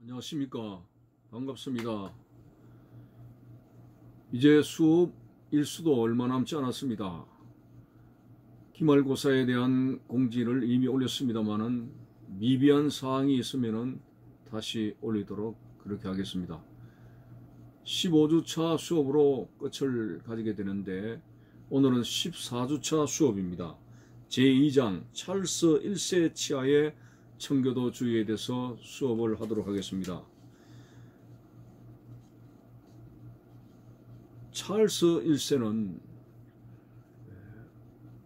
안녕하십니까. 반갑습니다. 이제 수업 일수도 얼마 남지 않았습니다. 기말고사에 대한 공지를 이미 올렸습니다만은 미비한 사항이 있으면 다시 올리도록 그렇게 하겠습니다. 15주차 수업으로 끝을 가지게 되는데 오늘은 14주차 수업입니다. 제2장 찰스 1세 치하의 청교도 주의에 대해서 수업을 하도록 하겠습니다. 찰스 1세는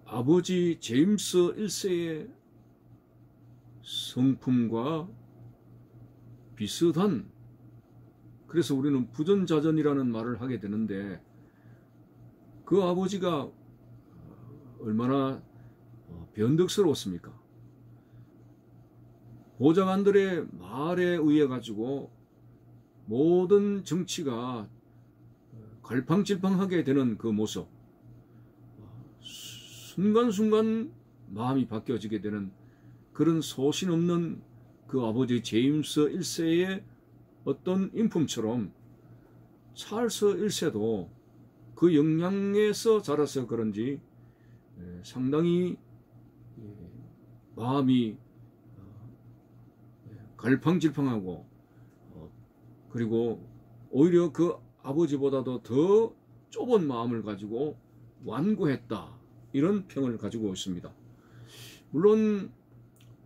아버지 제임스 1세의 성품과 비슷한, 그래서 우리는 부전자전이라는 말을 하게 되는데, 그 아버지가 얼마나 변덕스러웠습니까? 보좌관들의 말에 의해 가지고 모든 정치가 갈팡질팡하게 되는 그 모습, 순간순간 마음이 바뀌어지게 되는 그런 소신 없는 그 아버지 제임스 1세의 어떤 인품처럼 찰스 1세도 그 영향에서 자라서 그런지 상당히 마음이 갈팡질팡하고, 그리고 오히려 그 아버지보다도 더 좁은 마음을 가지고 완고했다, 이런 평을 가지고 있습니다. 물론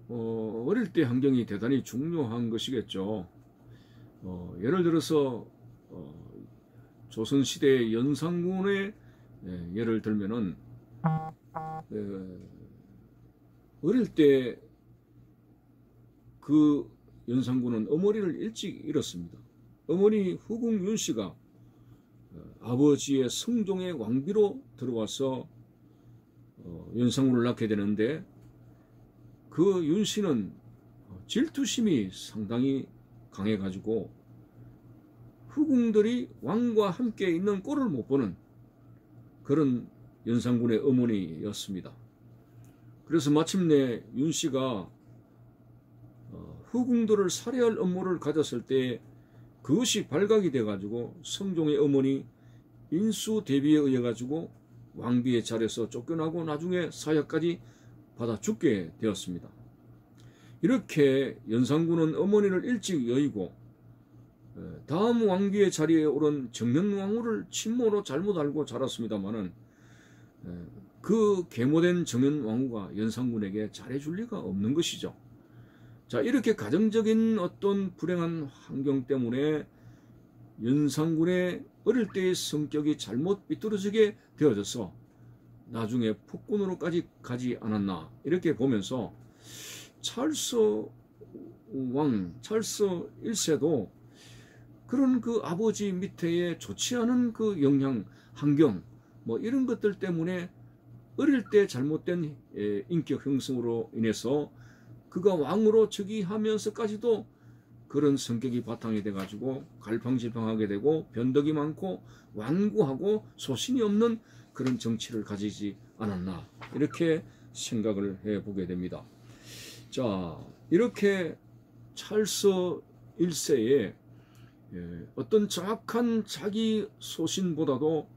어릴 때 환경이 대단히 중요한 것이겠죠. 예를 들어서 조선시대 연산군의 예를 들면은 어릴 때 그 연산군은 어머니를 일찍 잃었습니다. 어머니 후궁 윤씨가 아버지의 성종의 왕비로 들어와서 연산군을 낳게 되는데, 그 윤씨는 질투심이 상당히 강해가지고 후궁들이 왕과 함께 있는 꼴을 못 보는 그런 연산군의 어머니였습니다. 그래서 마침내 윤씨가 후궁들을 살해할 업무를 가졌을 때 그것이 발각이 돼가지고 성종의 어머니 인수대비에 의해 가지고 왕비의 자리에서 쫓겨나고 나중에 사약까지 받아 죽게 되었습니다. 이렇게 연산군은 어머니를 일찍 여의고 다음 왕비의 자리에 오른 정현왕후를 친모로 잘못 알고 자랐습니다마는 그 계모된 정현왕후가 연산군에게 잘해줄 리가 없는 것이죠. 자, 이렇게 가정적인 어떤 불행한 환경 때문에 연산군의 어릴 때의 성격이 잘못 삐뚤어지게 되어져서 나중에 폭군으로까지 가지 않았나, 이렇게 보면서 찰스 1세도 그런 그 아버지 밑에 좋지 않은 그 영향, 환경, 뭐 이런 것들 때문에 어릴 때 잘못된 인격 형성으로 인해서 그가 왕으로 즉위하면서까지도 그런 성격이 바탕이 돼가지고 갈팡질팡하게 되고 변덕이 많고 완고하고 소신이 없는 그런 정치를 가지지 않았나, 이렇게 생각을 해보게 됩니다. 자, 이렇게 찰스 1세의 어떤 정확한 자기 소신보다도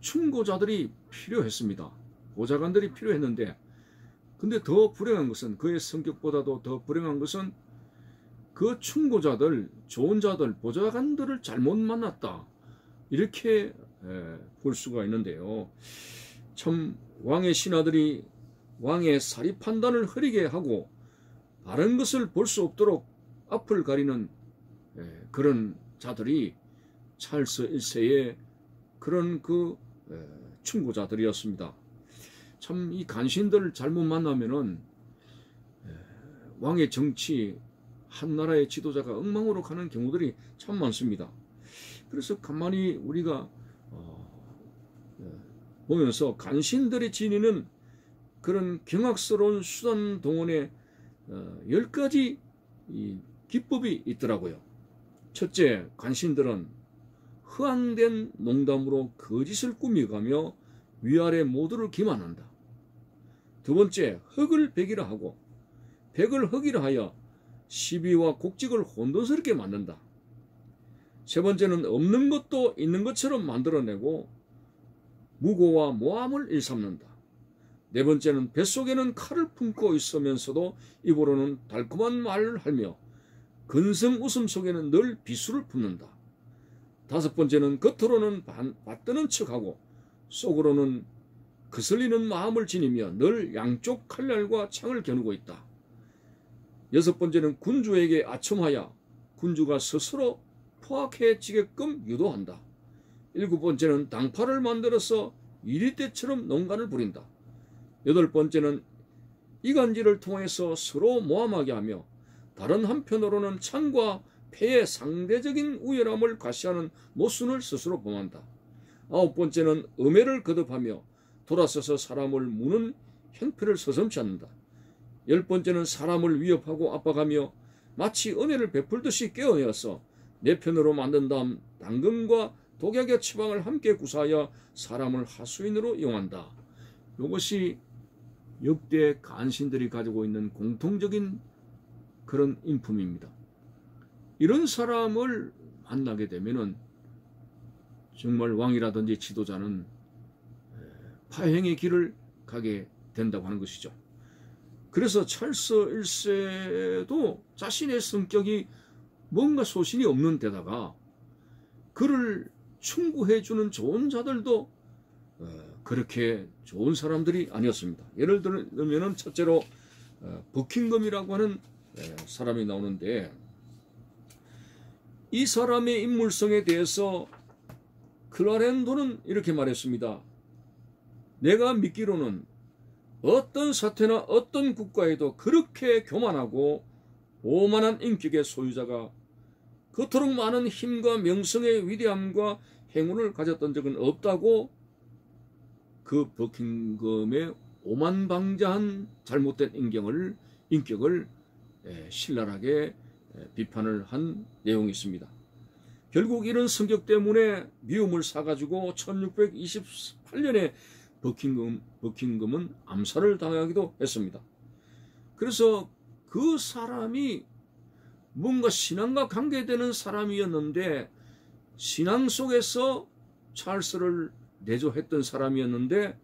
충고자들이 필요했습니다. 보좌관들이 필요했는데, 근데 더 불행한 것은, 그의 성격보다도 더 불행한 것은 그 충고자들, 좋은 자들, 보좌관들을 잘못 만났다, 이렇게 볼 수가 있는데요. 참 왕의 신하들이 왕의 사리 판단을 흐리게 하고 바른 것을 볼 수 없도록 앞을 가리는 그런 자들이 찰스 1세의 그런 그 충고자들이었습니다. 참 이 간신들을 잘못 만나면은 왕의 정치, 한 나라의 지도자가 엉망으로 가는 경우들이 참 많습니다. 그래서 가만히 우리가 보면서 간신들이 지니는 그런 경악스러운 수단 동원의 10가지 기법이 있더라고요. 첫째, 간신들은 허황된 농담으로 거짓을 꾸미가며 위아래 모두를 기만한다. 두 번째, 흙을 백이라 하고 백을 흙이라 하여 시비와 곡직을 혼돈스럽게 만든다. 세 번째는 없는 것도 있는 것처럼 만들어내고 무고와 모함을 일삼는다. 네 번째는 뱃속에는 칼을 품고 있으면서도 입으로는 달콤한 말을 하며 근성 웃음 속에는 늘 비수를 품는다. 다섯 번째는 겉으로는 받드는 척하고 속으로는 거슬리는 마음을 지니며 늘 양쪽 칼날과 창을 겨누고 있다. 여섯 번째는 군주에게 아첨하여 군주가 스스로 포악해지게끔 유도한다. 일곱 번째는 당파를 만들어서 이리떼처럼 농간을 부린다. 여덟 번째는 이간질을 통해서 서로 모함하게 하며 다른 한편으로는 창과 패의 상대적인 우열함을 과시하는 모순을 스스로 범한다. 아홉 번째는 음해를 거듭하며 돌아서서 사람을 무는 형편을 서슴지 않는다. 열 번째는 사람을 위협하고 압박하며 마치 은혜를 베풀듯이 깨어내어서 내 편으로 만든 다음 당근과 독약의 처방을 함께 구사하여 사람을 하수인으로 이용한다. 이것이 역대 간신들이 가지고 있는 공통적인 그런 인품입니다. 이런 사람을 만나게 되면은 정말 왕이라든지 지도자는 파행의 길을 가게 된다고 하는 것이죠. 그래서 찰스 1세도 자신의 성격이 뭔가 소신이 없는 데다가 그를 충고해주는 좋은 자들도 그렇게 좋은 사람들이 아니었습니다. 예를 들면 첫째로 버킹엄이라고 하는 사람이 나오는데 이 사람의 인물성에 대해서 클라렌도는 이렇게 말했습니다. 내가 믿기로는 어떤 사태나 어떤 국가에도 그렇게 교만하고 오만한 인격의 소유자가 그토록 많은 힘과 명성의 위대함과 행운을 가졌던 적은 없다고 그 버킹엄의 오만방자한 잘못된 인격을 신랄하게 비판을 한 내용이 있습니다. 결국 이런 성격 때문에 미움을 사가지고 1628년에 버킹엄은 암살을 당하기도 했습니다. 그래서 그 사람이 뭔가 신앙과 관계되는 사람이었는데 신앙 속에서 찰스를 내조했던 사람이었는데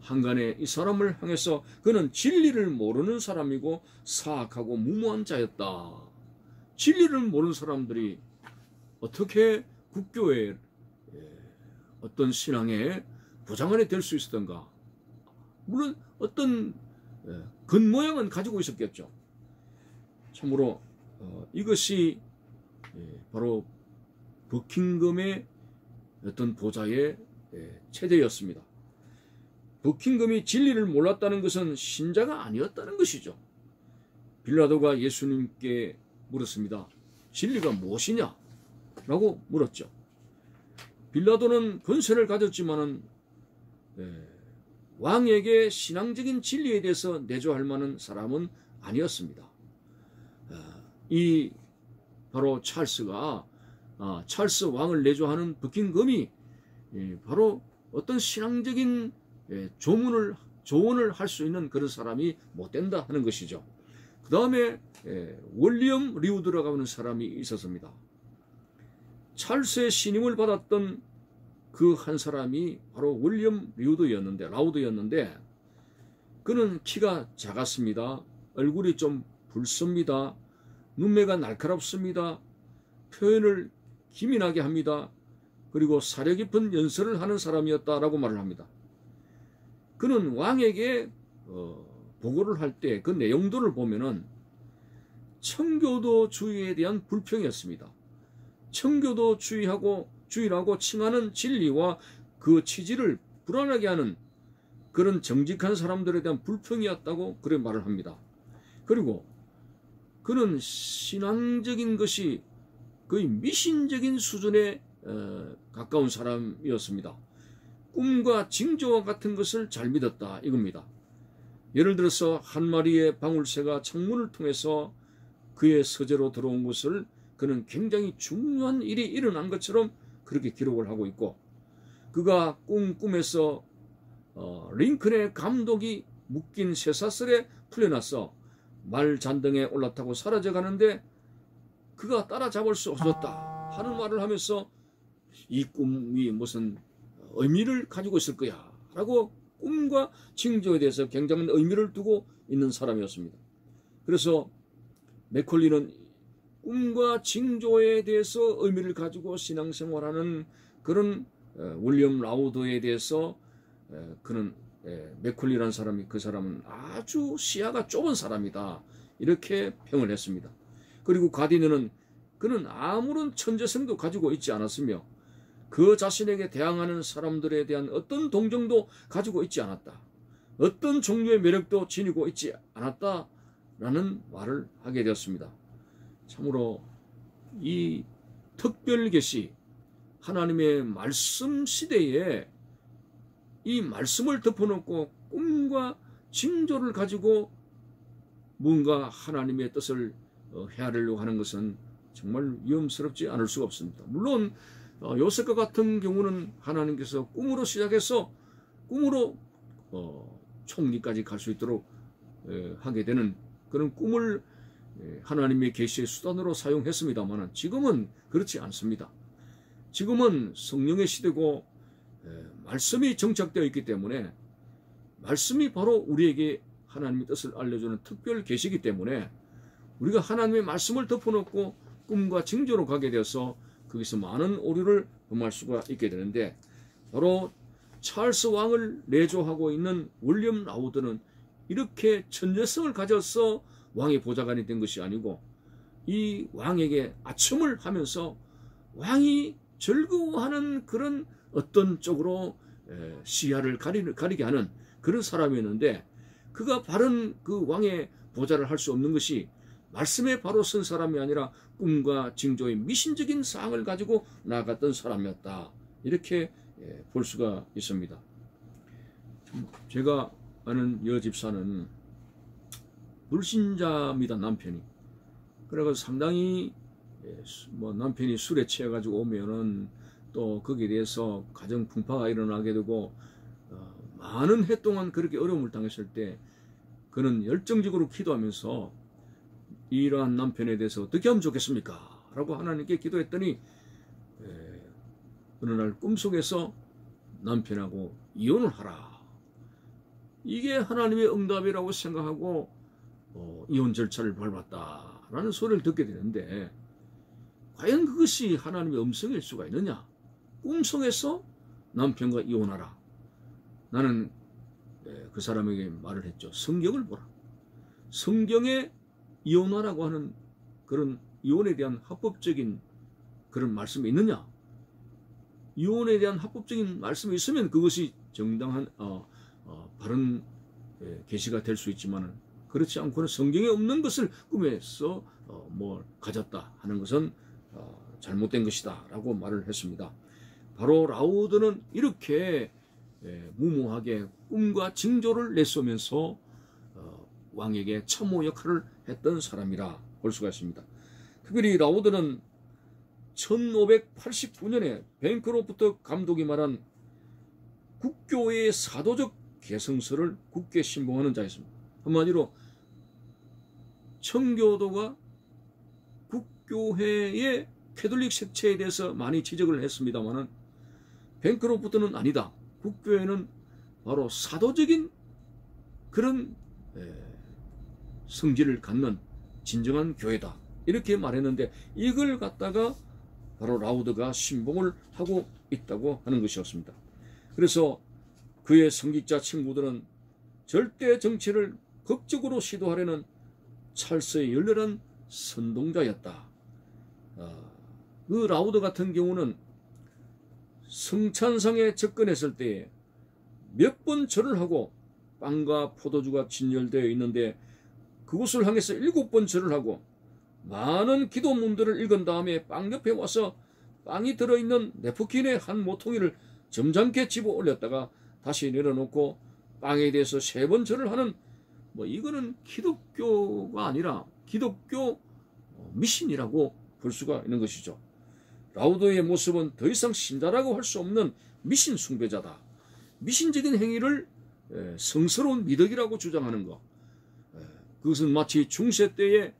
한간에 이 사람을 향해서 그는 진리를 모르는 사람이고 사악하고 무모한 자였다. 진리를 모르는 사람들이 어떻게 국교의 어떤 신앙의 보장안에 될 수 있었던가. 물론 어떤 겉모양은 가지고 있었겠죠. 참으로 이것이 바로 버킹엄의 어떤 보좌의 체제였습니다. 버킹엄이 진리를 몰랐다는 것은 신자가 아니었다는 것이죠. 빌라도가 예수님께 물었습니다. 진리가 무엇이냐? 라고 물었죠. 빌라도는 권세를 가졌지만은 왕에게 신앙적인 진리에 대해서 내조할 만한 사람은 아니었습니다. 이 바로 찰스가 찰스 왕을 내조하는 버킹엄이 바로 어떤 신앙적인 조언을 할 수 있는 그런 사람이 못 된다 하는 것이죠. 그 다음에 윌리엄 리우드라고 하는 사람이 있었습니다. 찰스의 신임을 받았던 그 한 사람이 바로 윌리엄 라우드였는데 그는 키가 작았습니다. 얼굴이 좀 붉습니다. 눈매가 날카롭습니다. 표현을 기민하게 합니다. 그리고 사려 깊은 연설을 하는 사람이었다라고 말을 합니다. 그는 왕에게 보고를 할 때 그 내용들을 보면은 청교도주의에 대한 불평이었습니다. 청교도주의라고 칭하는 진리와 그 취지를 불안하게 하는 그런 정직한 사람들에 대한 불평이었다고 그렇게 말을 합니다. 그리고 그는 신앙적인 것이 거의 미신적인 수준에 가까운 사람이었습니다. 꿈과 징조와 같은 것을 잘 믿었다 이겁니다. 예를 들어서 한 마리의 방울새가 창문을 통해서 그의 서재로 들어온 것을 그는 굉장히 중요한 일이 일어난 것처럼 그렇게 기록을 하고 있고, 그가 꿈에서 링컨의 감독이 묶인 쇠사슬에 풀려나서 말 잔등에 올라타고 사라져 가는데 그가 따라잡을 수 없었다 하는 말을 하면서 이 꿈이 무슨 의미를 가지고 있을 거야 라고 꿈과 징조에 대해서 굉장한 의미를 두고 있는 사람이었습니다. 그래서 맥컬리는 꿈과 징조에 대해서 의미를 가지고 신앙생활하는 그런 윌리엄 라우더에 대해서 그는 맥컬리라는 사람이 그 사람은 아주 시야가 좁은 사람이다 이렇게 평을 했습니다. 그리고 가디너는 그는 아무런 천재성도 가지고 있지 않았으며 그 자신에게 대항하는 사람들에 대한 어떤 동정도 가지고 있지 않았다. 어떤 종류의 매력도 지니고 있지 않았다라는 말을 하게 되었습니다. 참으로 이 특별 계시 하나님의 말씀 시대에 이 말씀을 덮어놓고 꿈과 징조를 가지고 뭔가 하나님의 뜻을 헤아리려고 하는 것은 정말 위험스럽지 않을 수가 없습니다. 물론 요셉과 같은 경우는 하나님께서 꿈으로 시작해서 꿈으로 총리까지 갈 수 있도록 하게 되는 그런 꿈을 하나님의 계시의 수단으로 사용했습니다만 지금은 그렇지 않습니다. 지금은 성령의 시대고 말씀이 정착되어 있기 때문에 말씀이 바로 우리에게 하나님의 뜻을 알려주는 특별 계시이기 때문에 우리가 하나님의 말씀을 덮어놓고 꿈과 징조로 가게 되어서 거기서 많은 오류를 범할 수가 있게 되는데 바로 찰스 왕을 내조하고 있는 윌리엄 라우드는 이렇게 천재성을 가져서 왕의 보좌관이 된 것이 아니고 이 왕에게 아첨을 하면서 왕이 즐거워하는 그런 어떤 쪽으로 시야를 가리게 하는 그런 사람이었는데 그가 바른 그 왕의 보좌를 할 수 없는 것이 말씀에 바로 선 사람이 아니라 꿈과 징조의 미신적인 사항을 가지고 나아갔던 사람이었다. 이렇게 볼 수가 있습니다. 제가 아는 여집사는 불신자입니다. 남편이. 그래서 상당히 남편이 술에 취해가지고 오면은 또 거기에 대해서 가정 풍파가 일어나게 되고 많은 해 동안 그렇게 어려움을 당했을 때 그는 열정적으로 기도하면서 이러한 남편에 대해서 어떻게 하면 좋겠습니까? 라고 하나님께 기도했더니 어느 날 꿈속에서 남편하고 이혼을 하라. 이게 하나님의 응답이라고 생각하고 이혼 절차를 밟았다라는 소리를 듣게 되는데 과연 그것이 하나님의 음성일 수가 있느냐? 꿈속에서 남편과 이혼하라. 나는 그 사람에게 말을 했죠. 성경을 보라. 성경에 이혼하라고 하는 그런 이혼에 대한 합법적인 그런 말씀이 있느냐? 이혼에 대한 합법적인 말씀이 있으면 그것이 정당한 바른 계시가 될 수 있지만 그렇지 않고는 성경에 없는 것을 꿈에서 가졌다 하는 것은 잘못된 것이다 라고 말을 했습니다. 바로 라우드는 이렇게 무모하게 꿈과 징조를 내쏘면서 왕에게 참모 역할을 했던 사람이라 볼 수가 있습니다. 특별히 라우드는 1589년에 뱅크로프트 감독이 말한 국교의 사도적 개성서를 국교에 신봉하는 자였습니다. 한마디로 청교도가 국교회의 캐톨릭 색채에 대해서 많이 지적을 했습니다만 뱅크로프트는 아니다. 국교회는 바로 사도적인 그런 성질을 갖는 진정한 교회다. 이렇게 말했는데 이걸 갖다가 바로 라우드가 신봉을 하고 있다고 하는 것이었습니다. 그래서 그의 성직자 친구들은 절대 정치를 극적으로 시도하려는 찰스의 열렬한 선동자였다. 그 라우드 같은 경우는 성찬상에 접근했을 때 몇 번 절을 하고 빵과 포도주가 진열되어 있는데 그곳을 향해서 7번 절을 하고 많은 기도문들을 읽은 다음에 빵 옆에 와서 빵이 들어있는 네프킨의 한 모퉁이를 점잖게 집어 올렸다가 다시 내려놓고 빵에 대해서 3번 절을 하는 이거는 기독교가 아니라 기독교 미신이라고 볼 수가 있는 것이죠. 라우드의 모습은 더 이상 신자라고 할 수 없는 미신 숭배자다. 미신적인 행위를 성스러운 미덕이라고 주장하는 것. 그것은 마치 중세 때에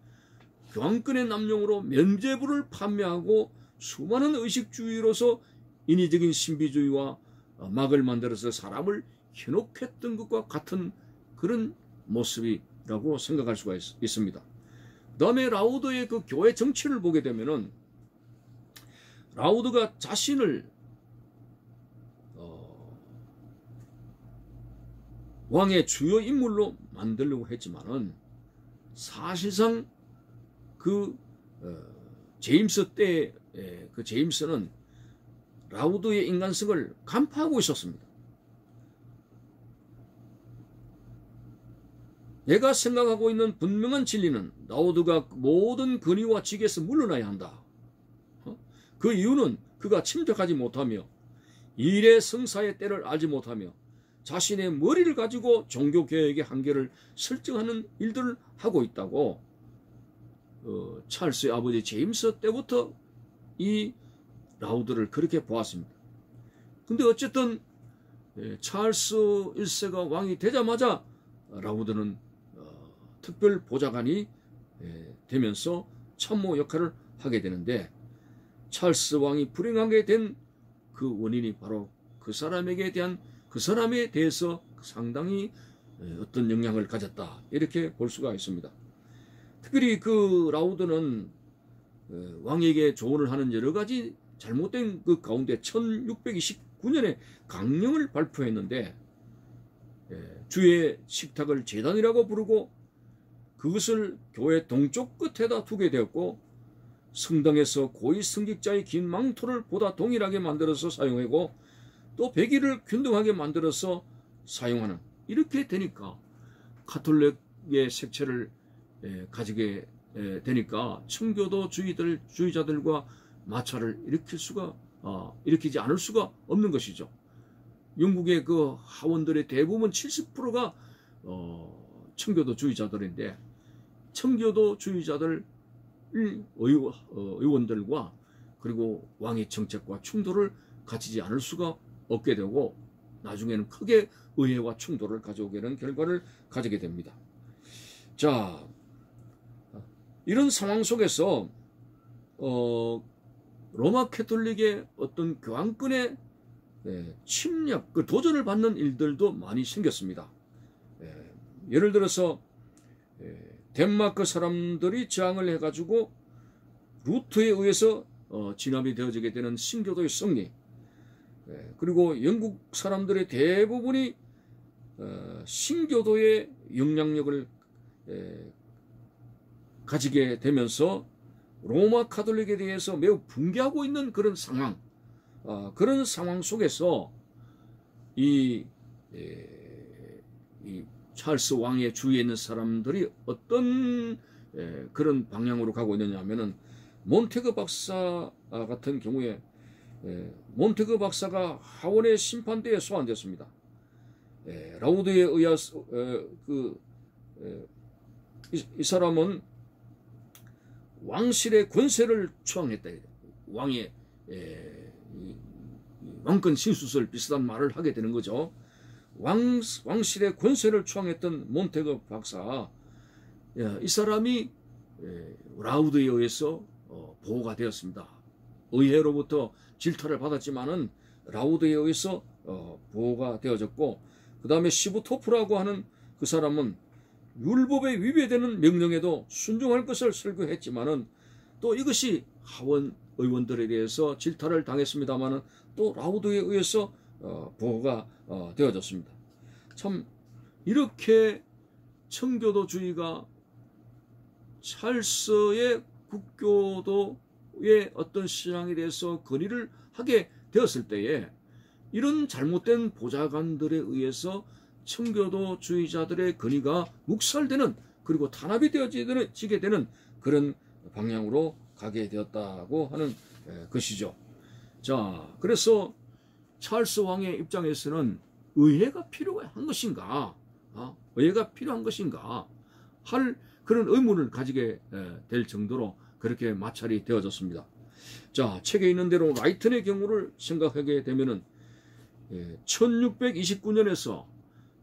교황권의 남용으로 면죄부를 판매하고 수많은 의식주의로서 인위적인 신비주의와 막을 만들어서 사람을 현혹했던 것과 같은 그런 모습이라고 생각할 수가 있습니다. 그 다음에 라우드의 그 교회 정치를 보게 되면은 라우드가 자신을 왕의 주요 인물로 만들려고 했지만은 사실상 그 제임스 때의 그 제임스는 라우드의 인간성을 간파하고 있었습니다. 내가 생각하고 있는 분명한 진리는 라우드가 모든 권위와 직에서 물러나야 한다. 그 이유는 그가 침착하지 못하며 일의 성사의 때를 알지 못하며 자신의 머리를 가지고 종교개혁의 한계를 설정하는 일들을 하고 있다고 찰스의 아버지 제임스 때부터 이 라우드를 그렇게 보았습니다. 근데 어쨌든 찰스 1세가 왕이 되자마자 라우드는 특별 보좌관이 되면서 참모 역할을 하게 되는데 찰스 왕이 불행하게 된 그 원인이 바로 그 사람에 대해서 상당히 어떤 영향을 가졌다 이렇게 볼 수가 있습니다. 특별히 그 라우드는 왕에게 조언을 하는 여러 가지 잘못된 그 가운데 1629년에 강령을 발표했는데 주의 식탁을 제단이라고 부르고 그것을 교회 동쪽 끝에다 두게 되었고 성당에서 고위 성직자의 긴 망토를 보다 동일하게 만들어서 사용하고 또 배기를 균등하게 만들어서 사용하는 이렇게 되니까 가톨릭의 색채를 가지게 되니까 청교도 주의자들과 마찰을 일으키지 않을 수가 없는 것이죠. 영국의 그 하원들의 대부분 70%가 청교도 주의자들인데 청교도 주의자들 의원들과 그리고 왕의 정책과 충돌을 가지지 않을 수가 없게 되고 나중에는 크게 의회와 충돌을 가져오게 되는 결과를 가지게 됩니다. 자, 이런 상황 속에서 로마 캐톨릭의 어떤 교황권의 침략, 그 도전을 받는 일들도 많이 생겼습니다. 예를 들어서 덴마크 사람들이 저항을 해가지고 루트에 의해서 진압이 되어지게 되는 신교도의 승리, 그리고 영국 사람들의 대부분이 신교도의 영향력을 가지게 되면서 로마 카톨릭에 대해서 매우 붕괴하고 있는 그런 상황, 그런 상황 속에서 이 찰스 왕의 주위에 있는 사람들이 어떤 그런 방향으로 가고 있느냐 하면은 몬테그 박사 같은 경우에 몬테그 박사가 하원의 심판대에 소환됐습니다. 라우드에 의해서 이 사람은 왕실의 권세를 추앙했다. 왕의 왕권 신수설 비슷한 말을 하게 되는 거죠. 왕실의 권세를 추앙했던 몬테그 박사, 이 사람이 라우드에 의해서 보호가 되었습니다. 의회로부터 질타를 받았지만은 라우드에 의해서 보호가 되어졌고, 그 다음에 시부토프라고 하는 그 사람은 율법에 위배되는 명령에도 순종할 것을 설교했지만은 또 이것이 하원 의원들에 대해서 질타를 당했습니다만은 또 라우드에 의해서 보호가 되어졌습니다. 참 이렇게 청교도주의가 찰스의 국교도의 어떤 신앙에 대해서 건의를 하게 되었을 때에 이런 잘못된 보좌관들에 의해서 청교도주의자들의 건의가 묵살되는, 그리고 탄압이 되어지게 되는 그런 방향으로 가게 되었다고 하는 것이죠. 자, 그래서 찰스 왕의 입장에서는 의회가 필요한 것인가, 의회가 필요한 것인가 할 그런 의문을 가지게 될 정도로 그렇게 마찰이 되어졌습니다. 자, 책에 있는 대로 라이튼의 경우를 생각하게 되면은 1629년에서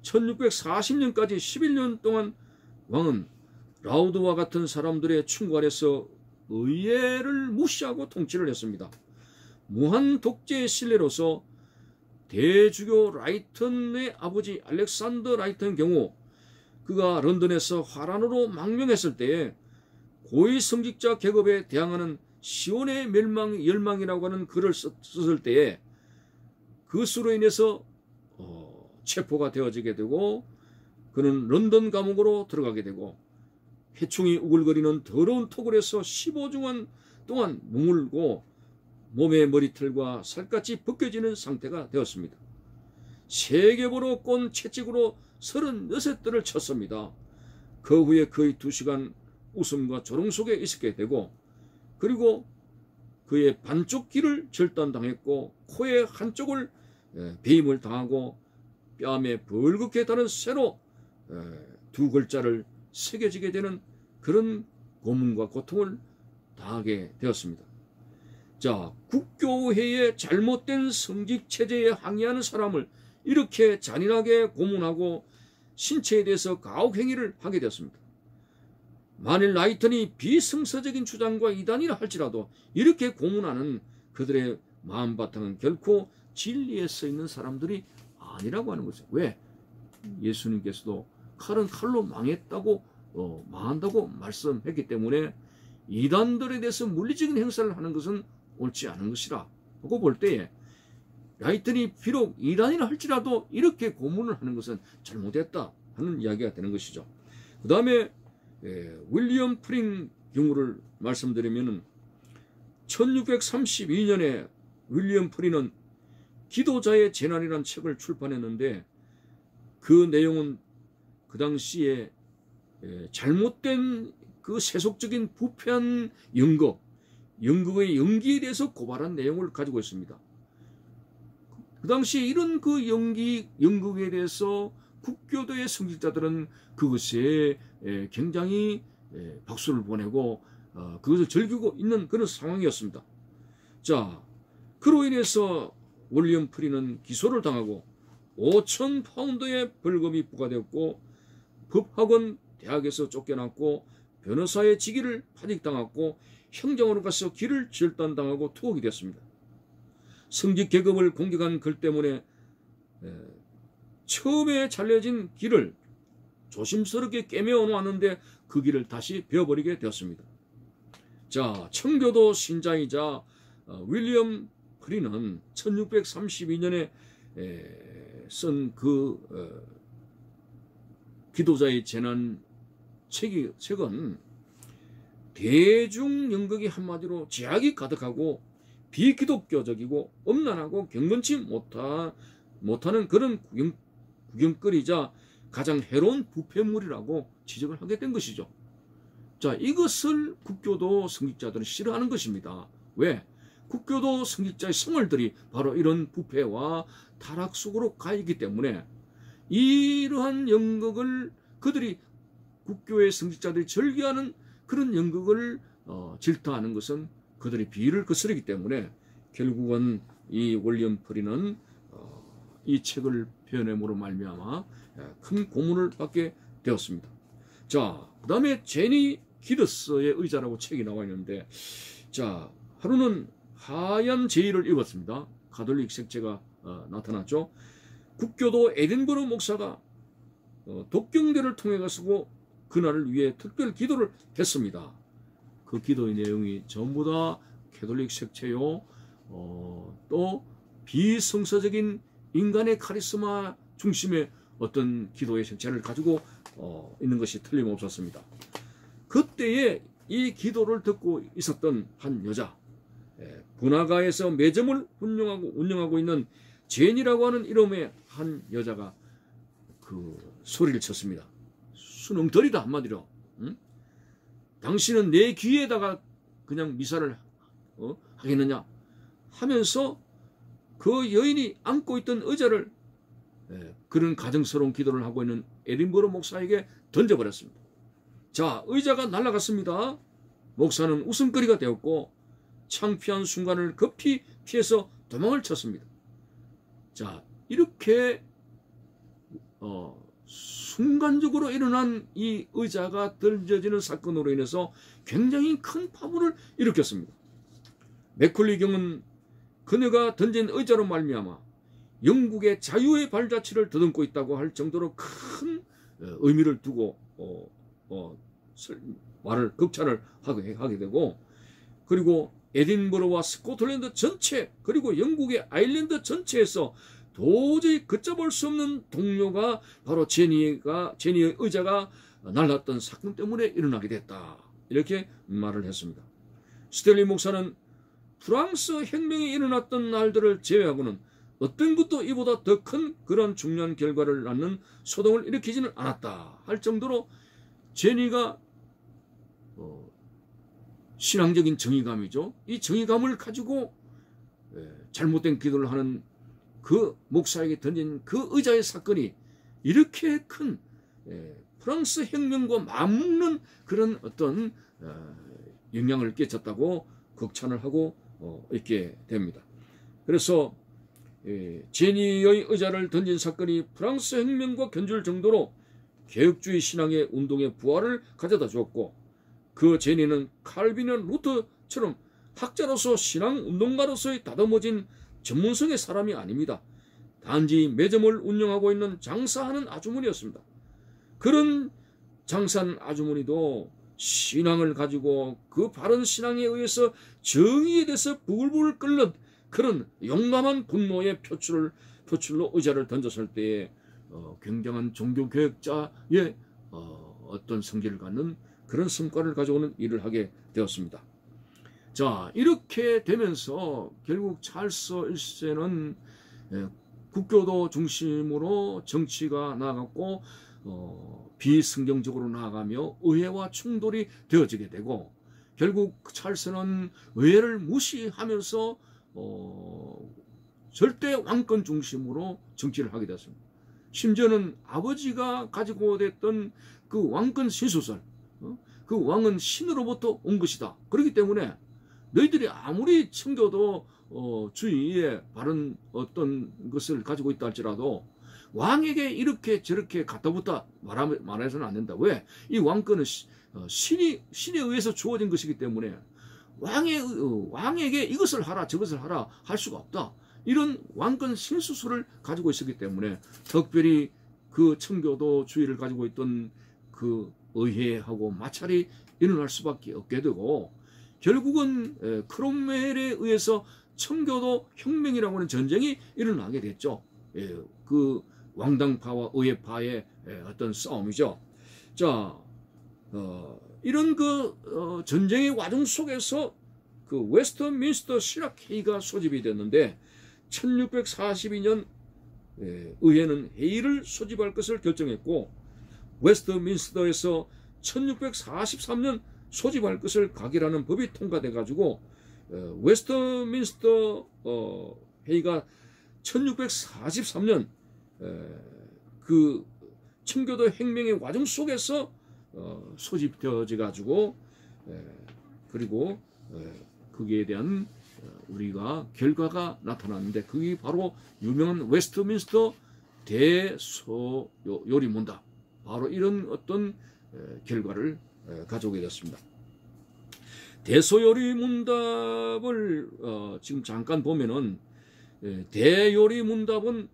1640년까지 11년 동안 왕은 라우드와 같은 사람들의 충관에서 의회를 무시하고 통치를 했습니다. 무한 독재의 신뢰로서 대주교 라이턴의 아버지 알렉산더 라이턴 경우 그가 런던에서 화란으로 망명했을 때에 고위 성직자 계급에 대항하는 시온의 열망이라고 하는 글을 썼을 때에 그수로 인해서 체포가 되어지게 되고 그는 런던 감옥으로 들어가게 되고 해충이 우글거리는 더러운 토굴에서 15주간 동안 머물고 몸의 머리털과 살갗이 벗겨지는 상태가 되었습니다. 세계보로 꼰 채찍으로 36대를 쳤습니다. 그 후에 거의 2시간 웃음과 조롱 속에 있었게 되고 그리고 그의 반쪽 귀를 절단당했고 코의 한쪽을 배임을 당하고 뺨에 벌겋게 다른 쇠로 2글자를 새겨지게 되는 그런 고문과 고통을 당하게 되었습니다. 자, 국교회의 잘못된 성직체제에 항의하는 사람을 이렇게 잔인하게 고문하고 신체에 대해서 가혹행위를 하게 되었습니다. 만일 라이턴이 비성서적인 주장과 이단이라 할지라도 이렇게 고문하는 그들의 마음바탕은 결코 진리에 서 있는 사람들이 아니라고 하는 거죠. 왜? 예수님께서도 칼은 칼로 망한다고 말씀했기 때문에 이단들에 대해서 물리적인 행사를 하는 것은 옳지 않은 것이라 하고 볼 때에 라이턴이 비록 이단이라 할지라도 이렇게 고문을 하는 것은 잘못했다 하는 이야기가 되는 것이죠. 그 다음에 윌리엄 프린 경우를 말씀드리면 1632년에 윌리엄 프린은 기도자의 재난이라는 책을 출판했는데 그 내용은 그 당시에 잘못된 그 세속적인 부패한 연극의 연기에 대해서 고발한 내용을 가지고 있습니다. 그 당시에 이런 그 연극에 대해서 국교도의 성직자들은 그것에 굉장히 박수를 보내고 그것을 즐기고 있는 그런 상황이었습니다. 자, 그로 인해서 윌리엄 프린은 기소를 당하고 5,000파운드의 벌금이 부과되었고 법학원 대학에서 쫓겨났고 변호사의 직위를 파직당했고 형정으로 가서 길을 절단당하고 투옥이 됐습니다. 성직 계급을 공격한 글 때문에 처음에 잘려진 길을 조심스럽게 꿰매어 놓았는데 그 길을 다시 베어버리게 되었습니다. 자, 청교도 신자이자 윌리엄 프린은 1632년에 쓴 그 기도자의 재난 책은 대중 연극이 한마디로 죄악이 가득하고 비기독교적이고 엄란하고 경건치 못하는 그런 구경거리자 가장 해로운 부패물이라고 지적을 하게 된 것이죠. 자, 이것을 국교도 성직자들은 싫어하는 것입니다. 왜? 국교도 성직자의 성월들이 바로 이런 부패와 타락 속으로 가 있기 때문에 이러한 연극을 그들이 국교의 성직자들이 즐겨하는 그런 연극을 질타하는 것은 그들이 비위를 거스르기 때문에 결국은 이 윌리엄 프린은 이 책을 펴냄으로 말미암아 큰 고문을 받게 되었습니다. 자, 그 다음에 제니 기더스의 의자라고 책이 나와 있는데, 자, 하루는 하얀 제의를 입었습니다. 가톨릭 색채가 나타났죠. 국교도 에딘버러 목사가 독경대를 통해 가지고 그날을 위해 특별 기도를 했습니다. 그 기도의 내용이 전부 다 가톨릭 색채요, 또 비성서적인 인간의 카리스마 중심의 어떤 기도의 색채를 가지고 있는 것이 틀림없었습니다. 그때에 이 기도를 듣고 있었던 한 여자, 분화가에서 매점을 운영하고 있는 제니라고 하는 이름의 한 여자가 그 소리를 쳤습니다. 수능들이다 한마디로. 응? 당신은 내 귀에다가 그냥 미사를 하겠느냐 하면서 그 여인이 안고 있던 의자를 그런 가정스러운 기도를 하고 있는 에딘버러 목사에게 던져버렸습니다. 자, 의자가 날아갔습니다. 목사는 웃음거리가 되었고 창피한 순간을 급히 피해서 도망을 쳤습니다. 자, 이렇게 순간적으로 일어난 이 의자가 던져지는 사건으로 인해서 굉장히 큰 파문을 일으켰습니다. 맥쿨리 경은 그녀가 던진 의자로 말미암아 영국의 자유의 발자취를 더듬고 있다고 할 정도로 큰 의미를 두고 극찬을 하게 되고, 그리고 에딘버러와 스코틀랜드 전체, 그리고 영국의 아일랜드 전체에서 도저히 걷잡을 수 없는 동료가 바로 제니의 의자가 날랐던 사건 때문에 일어나게 됐다, 이렇게 말을 했습니다. 스탠리 목사는 프랑스 혁명이 일어났던 날들을 제외하고는 어떤 것도 이보다 더 큰 그런 중요한 결과를 낳는 소동을 일으키지는 않았다 할 정도로 제니가 신앙적인 정의감이죠. 이 정의감을 가지고 잘못된 기도를 하는 그 목사에게 던진 그 의자의 사건이 이렇게 큰 프랑스 혁명과 맞먹는 그런 어떤 영향을 끼쳤다고 극찬을 하고 있게 됩니다. 그래서 제니의 의자를 던진 사건이 프랑스 혁명과 견줄 정도로 개혁주의 신앙의 운동의 부활을 가져다 주었고, 그 제니는 칼빈이나 루터처럼 학자로서 신앙운동가로서의 다듬어진 전문성의 사람이 아닙니다. 단지 매점을 운영하고 있는 장사하는 아주머니였습니다. 그런 장사하는 아주머니도 신앙을 가지고 그 바른 신앙에 의해서 정의에 대해서 부글부글 끓는 그런 용감한 분노의 표출로 의자를 던졌을 때에 굉장한 종교개혁자의 어떤 성질을 갖는 그런 성과를 가져오는 일을 하게 되었습니다. 자, 이렇게 되면서 결국 찰스 1세는 국교도 중심으로 정치가 나아갔고 비성경적으로 나아가며 의회와 충돌이 되어지게 되고, 결국 찰스는 의회를 무시하면서 절대 왕권 중심으로 정치를 하게 되었습니다. 심지어는 아버지가 가지고 됐던 그 왕권 신수설, 그 왕은 신으로부터 온 것이다. 그렇기 때문에 너희들이 아무리 청교도 주의에 바른 어떤 것을 가지고 있다 할지라도 왕에게 이렇게 저렇게 갖다 붙다 말해서는 안 된다. 왜? 이 왕권은 신에 의해서 주어진 것이기 때문에 왕에게 이것을 하라 저것을 하라 할 수가 없다. 이런 왕권 신수술을 가지고 있었기 때문에 특별히 그 청교도 주의를 가지고 있던 그 의회하고 마찰이 일어날 수밖에 없게 되고, 결국은 크롬웰에 의해서 청교도 혁명이라고 하는 전쟁이 일어나게 됐죠. 그 왕당파와 의회파의 어떤 싸움이죠. 자, 이런 그 전쟁의 와중 속에서 그 웨스트민스터 실학회의가 소집이 됐는데 1642년 의회는 회의를 소집할 것을 결정했고, 웨스트민스터에서 1643년 소집할 것을 각일하는 법이 통과돼 가지고 웨스트민스터 회의가 1643년 그 청교도 혁명의 과정 속에서 소집되어져 가지고 그리고 거기에 대한 우리가 결과가 나타났는데, 그게 바로 유명한 웨스트민스터 대소요리문답, 바로 이런 어떤 결과를 가져오게 됐습니다. 대소요리문답을 지금 잠깐 보면은 대요리문답은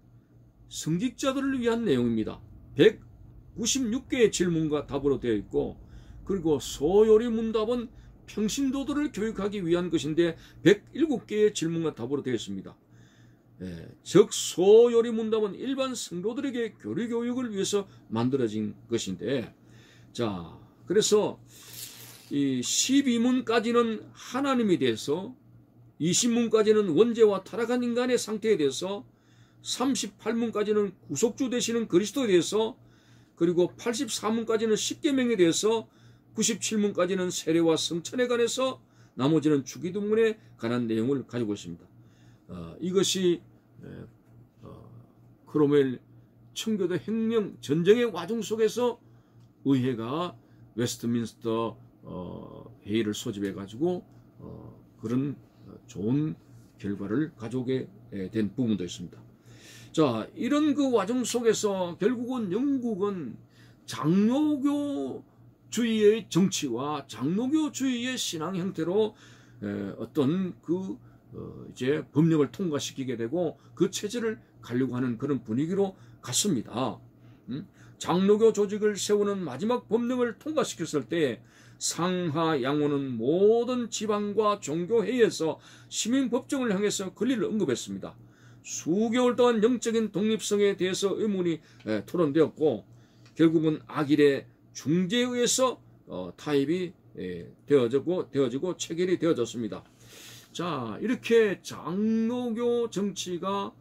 성직자들을 위한 내용입니다. 196개의 질문과 답으로 되어 있고, 그리고 소요리문답은 평신도들을 교육하기 위한 것인데 107개의 질문과 답으로 되어 있습니다. 즉 소요리문답은 일반 성도들에게 교리교육을 위해서 만들어진 것인데, 자, 그래서 이 12문까지는 하나님에 대해서, 20문까지는 원죄와 타락한 인간의 상태에 대해서, 38문까지는 구속주 되시는 그리스도에 대해서, 그리고 84문까지는 십계명에 대해서, 97문까지는 세례와 성찬에 관해서, 나머지는 주기도문에 관한 내용을 가지고 있습니다. 이것이 크롬웰 청교도 혁명 전쟁의 와중 속에서 의회가 웨스트민스터 회의를 소집해 가지고 그런 좋은 결과를 가져오게 된 부분도 있습니다. 자, 이런 그 과정 속에서 결국은 영국은 장로교주의의 정치와 장로교주의의 신앙 형태로 어떤 이제 법령을 통과시키게 되고 그 체제를 가려고 하는 그런 분위기로 갔습니다. 장로교 조직을 세우는 마지막 법령을 통과시켰을 때 상하 양호는 모든 지방과 종교회의에서 시민법정을 향해서 권리를 언급했습니다. 수개월 동안 영적인 독립성에 대해서 의문이 토론되었고 결국은 악일의 중재에 의해서 타입이 되어지고 체결이 되어졌습니다. 자, 이렇게 장로교 정치가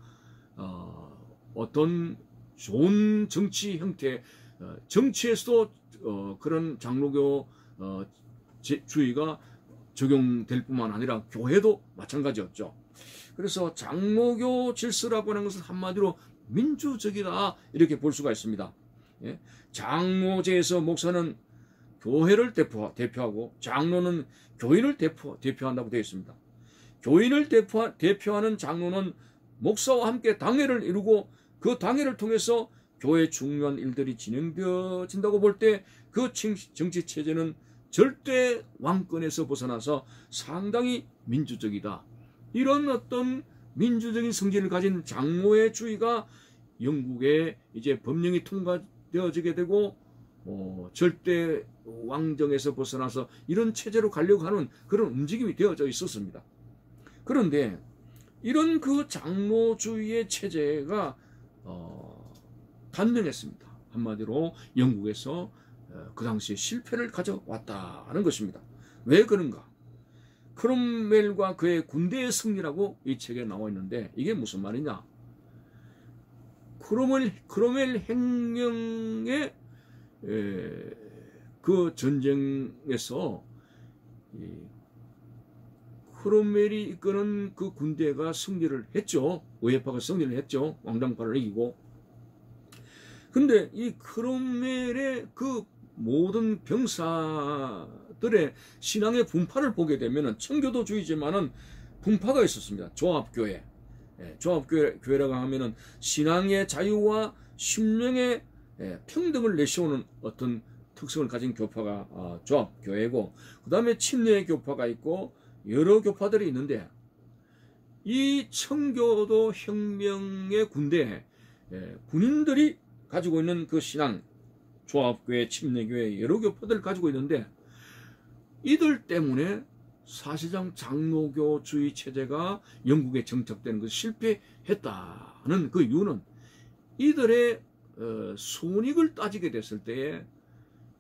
어떤 좋은 정치 형태, 정치에서도 그런 장로교 주의가 적용될 뿐만 아니라 교회도 마찬가지였죠. 그래서 장로교 질서라고 하는 것은 한마디로 민주적이다 이렇게 볼 수가 있습니다. 예? 장로제에서 목사는 교회를 대표하고 장로는 교인을 대표한다고 되어 있습니다. 교인을 대표하는 장로는 목사와 함께 당회를 이루고 그 당회를 통해서 교회 중요한 일들이 진행되어진다고 볼 때 그 정치 체제는 절대 왕권에서 벗어나서 상당히 민주적이다. 이런 어떤 민주적인 성질을 가진 장로의 주의가 영국에 이제 법령이 통과되어지게 되고 절대 왕정에서 벗어나서 이런 체제로 가려고 하는 그런 움직임이 되어져 있었습니다. 그런데 이런 그 장로주의의 체제가 단명했습니다. 한마디로 영국에서 그 당시에 실패를 가져왔다는 것입니다. 왜 그런가? 크롬웰과 그의 군대의 승리라고 이 책에 나와 있는데 이게 무슨 말이냐? 크롬웰 혁명의 그 전쟁에서 크롬웰이 이끄는 그 군대가 승리를 했죠. 우회파가 승리를 했죠. 왕당파를 이기고. 근데 이 크롬웰의 그 모든 병사들의 신앙의 분파를 보게 되면은 청교도주의지만은 분파가 있었습니다. 조합교회. 조합교회라고 하면은 신앙의 자유와 심령의 평등을 내세우는 어떤 특성을 가진 교파가 조합교회고, 그 다음에 침례 교파가 있고 여러 교파들이 있는데, 이 청교도 혁명의 군대에 군인들이 가지고 있는 그 신앙, 조합교회, 침례교회 여러 교파들을 가지고 있는데, 이들 때문에 사실상 장로교주의 체제가 영국에 정착되는 것이 실패했다는 그 이유는 이들의 손익을 따지게 됐을 때에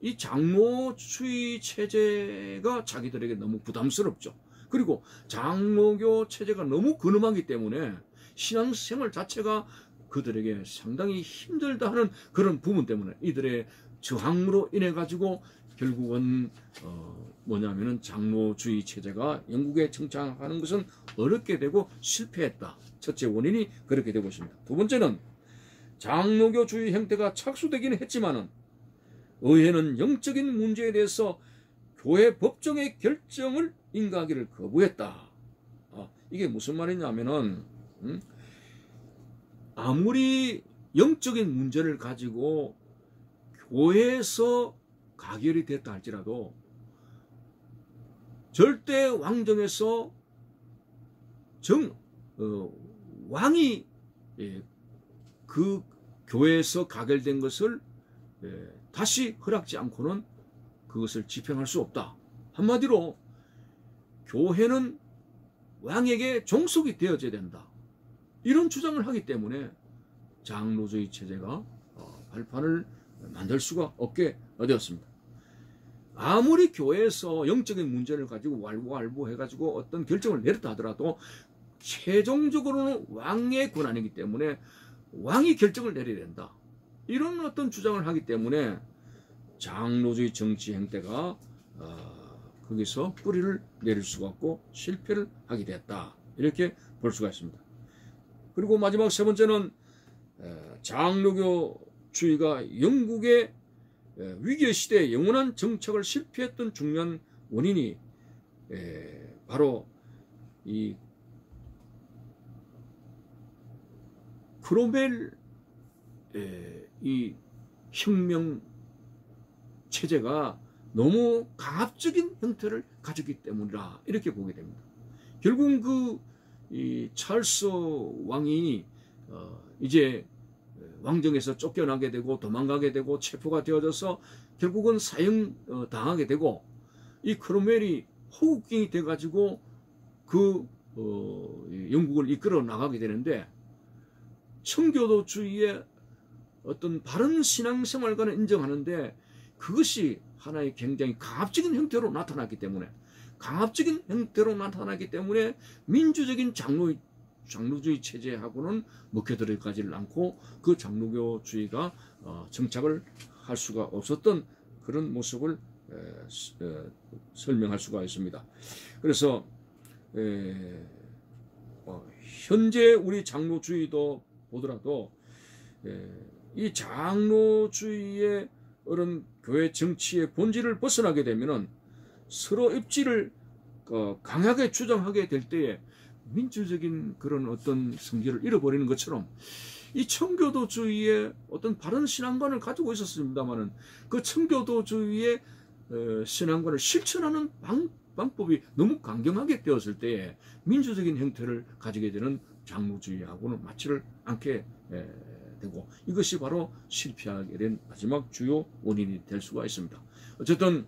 이 장로주의 체제가 자기들에게 너무 부담스럽죠. 그리고 장로교 체제가 너무 근엄하기 때문에 신앙생활 자체가 그들에게 상당히 힘들다 하는 그런 부분 때문에 이들의 저항으로 인해 가지고 결국은 뭐냐면은 장로주의 체제가 영국에 정착하는 것은 어렵게 되고 실패했다. 첫째 원인이 그렇게 되고 있습니다. 두 번째는 장로교주의 형태가 착수되기는 했지만은 의회는 영적인 문제에 대해서 교회 법정의 결정을 인가하기를 거부했다. 이게 무슨 말이냐면은 아무리 영적인 문제를 가지고 교회에서 가결이 됐다 할지라도 절대 왕정에서 왕이 그 교회에서 가결된 것을 다시 허락지 않고는 그것을 집행할 수 없다. 한마디로 교회는 왕에게 종속이 되어져야 된다. 이런 주장을 하기 때문에 장로주의 체제가 발판을 만들 수가 없게 되었습니다. 아무리 교회에서 영적인 문제를 가지고 왈부왈부해가지고 어떤 결정을 내렸다 하더라도 최종적으로는 왕의 권한이기 때문에 왕이 결정을 내려야 된다. 이런 어떤 주장을 하기 때문에 장로주의 정치 행태가 거기서 뿌리를 내릴 수가 없고 실패를 하게 됐다. 이렇게 볼 수가 있습니다. 그리고 마지막 세 번째는 장로교주의가 영국의 위기의 시대에 영원한 정착을 실패했던 중요한 원인이 바로 이 크로멜 이 혁명 체제가 너무 강압적인 형태를 가졌기 때문이라 이렇게 보게 됩니다. 결국은 이 찰스 왕이 이제 왕정에서 쫓겨나게 되고 도망가게 되고 체포가 되어져서 결국은 사형 당하게 되고, 이 크롬웰이 호국경이 돼가지고 영국을 이끌어 나가게 되는데, 청교도주의의 어떤 바른 신앙생활과는 인정하는데 그것이 하나의 굉장히 강압적인 형태로 나타났기 때문에, 민주적인 장로주의 체제하고는 먹혀들어가지를 않고 그 장로교주의가 정착을 할 수가 없었던 그런 모습을 설명할 수가 있습니다. 그래서 현재 우리 장로주의도 보더라도 이 장로주의의 이런 교회 정치의 본질을 벗어나게 되면은 서로 입지를 강하게 주장하게 될 때에 민주적인 그런 어떤 성질을 잃어버리는 것처럼, 이 청교도주의의 어떤 바른 신앙관을 가지고 있었습니다만은 그 청교도주의의 신앙관을 실천하는 방법이 너무 강경하게 되었을 때에 민주적인 형태를 가지게 되는 장로주의하고는 맞지를 않게 되고, 이것이 바로 실패하게 된 마지막 주요 원인이 될 수가 있습니다. 어쨌든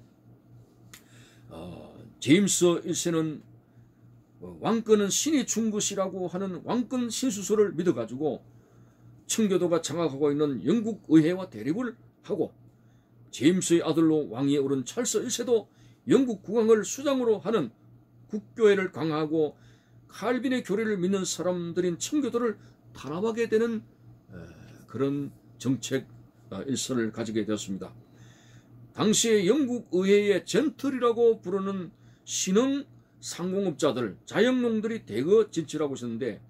제임스 1세는 왕권은 신이 준 것이라고 하는 왕권 신수설을 믿어가지고 청교도가 장악하고 있는 영국 의회와 대립을 하고, 제임스의 아들로 왕위에 오른 찰스 1세도 영국 국왕을 수장으로 하는 국교회를 강화하고 칼빈의 교리를 믿는 사람들인 청교도를 탄압하게 되는 그런 정책 일선을 가지게 되었습니다. 당시에 영국 의회의 젠틀이라고 부르는 신흥 상공업자들, 자영농들이 대거 진출하고 있었는데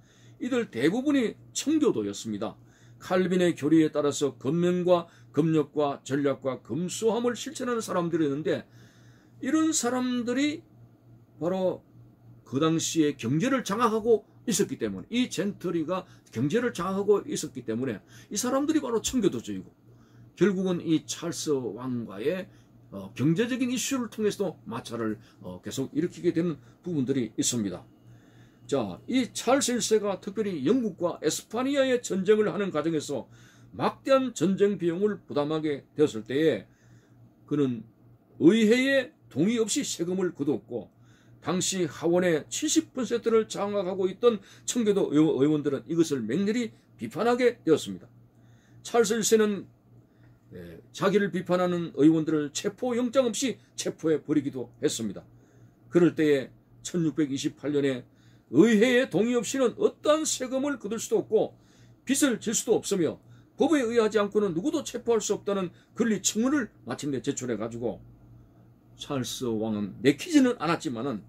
이들 대부분이 청교도였습니다. 칼빈의 교리에 따라서 건면과 검역과 전략과 검소함을 실천하는 사람들이었는데, 이런 사람들이 바로 그 당시에 경제를 장악하고 있었기 때문에, 이 젠트리가 경제를 장악하고 있었기 때문에 이 사람들이 바로 청교도주의고, 결국은 이 찰스 왕과의 경제적인 이슈를 통해서도 마찰을 계속 일으키게 되는 부분들이 있습니다. 자, 이 찰스 1세가 특별히 영국과 에스파니아의 전쟁을 하는 과정에서 막대한 전쟁 비용을 부담하게 되었을 때에 그는 의회의 동의 없이 세금을 거두었고, 당시 하원의 70%를 장악하고 있던 청교도 의원들은 이것을 맹렬히 비판하게 되었습니다. 찰스 1세는 자기를 비판하는 의원들을 체포영장 없이 체포해 버리기도 했습니다. 그럴 때에 1628년에 의회의 동의 없이는 어떠한 세금을 거둘 수도 없고 빚을 질 수도 없으며 법에 의하지 않고는 누구도 체포할 수 없다는 권리청원을 마침내 제출해가지고, 찰스 왕은 내키지는 않았지만은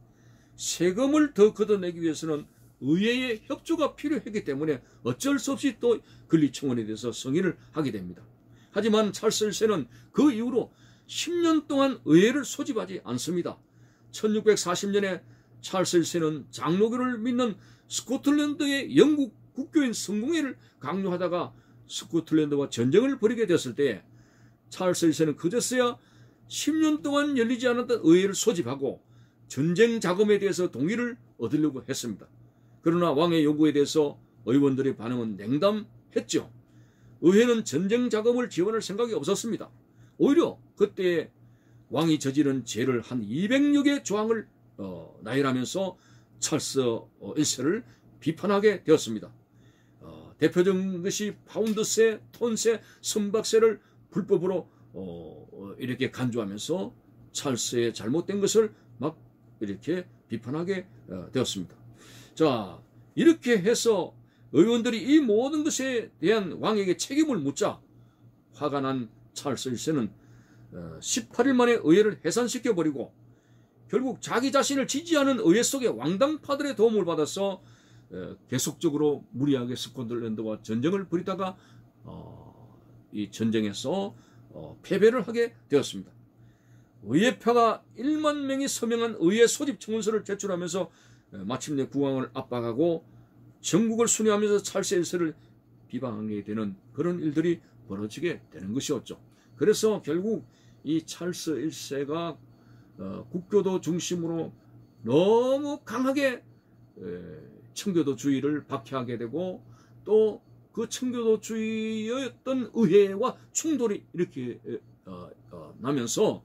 세금을 더 걷어내기 위해서는 의회의 협조가 필요했기 때문에 어쩔 수 없이 또 권리청원에 대해서 승인을 하게 됩니다. 하지만 찰스 1세는 그 이후로 10년 동안 의회를 소집하지 않습니다. 1640년에 찰스 1세는 장로교를 믿는 스코틀랜드의 영국 국교인 성공회를 강요하다가 스코틀랜드와 전쟁을 벌이게 됐을 때 찰스 1세는 그제서야 10년 동안 열리지 않았던 의회를 소집하고 전쟁 자금에 대해서 동의를 얻으려고 했습니다. 그러나 왕의 요구에 대해서 의원들의 반응은 냉담했죠. 의회는 전쟁 자금을 지원할 생각이 없었습니다. 오히려 그때 왕이 저지른 죄를 한 200여 개의 조항을 나열하면서 찰스 1세를 비판하게 되었습니다. 대표적인 것이 파운드세, 톤세, 선박세를 불법으로 이렇게 간주하면서 찰스의 잘못된 것을 막 이렇게 비판하게 되었습니다. 자, 이렇게 해서 의원들이 이 모든 것에 대한 왕에게 책임을 묻자 화가 난 찰스 1세는 18일 만에 의회를 해산시켜버리고 결국 자기 자신을 지지하는 의회 속의 왕당파들의 도움을 받아서 계속적으로 무리하게 스코틀랜드와 전쟁을 벌이다가 이 전쟁에서 패배를 하게 되었습니다. 의회표가 1만 명이 서명한 의회 소집 청원서를 제출하면서 마침내 국왕을 압박하고 전국을 순회하면서 찰스 1세를 비방하게 되는 그런 일들이 벌어지게 되는 것이었죠. 그래서 결국 이 찰스 1세가 국교도 중심으로 너무 강하게 청교도주의를 박해하게 되고, 또 그 청교도주의의 어떤 의회와 충돌이 이렇게 나면서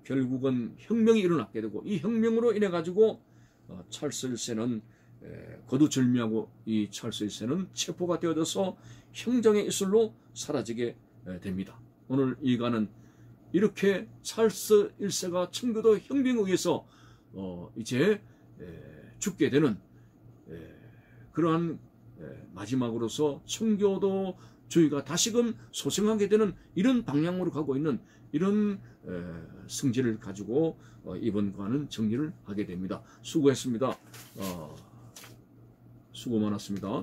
결국은 혁명이 일어나게 되고, 이 혁명으로 인해 가지고 찰스 1세는 거두절미하고 이 찰스 1세는 체포가 되어져서 형정의 이슬로 사라지게 됩니다. 오늘 이 강은 이렇게 찰스 1세가 청교도 혁명에 의해서 이제 죽게 되는 그러한 마지막으로서 청교도주의가 다시금 소생하게 되는 이런 방향으로 가고 있는 이런 성질을 가지고 이번 관은 정리를 하게 됩니다. 수고했습니다. 수고 많았습니다.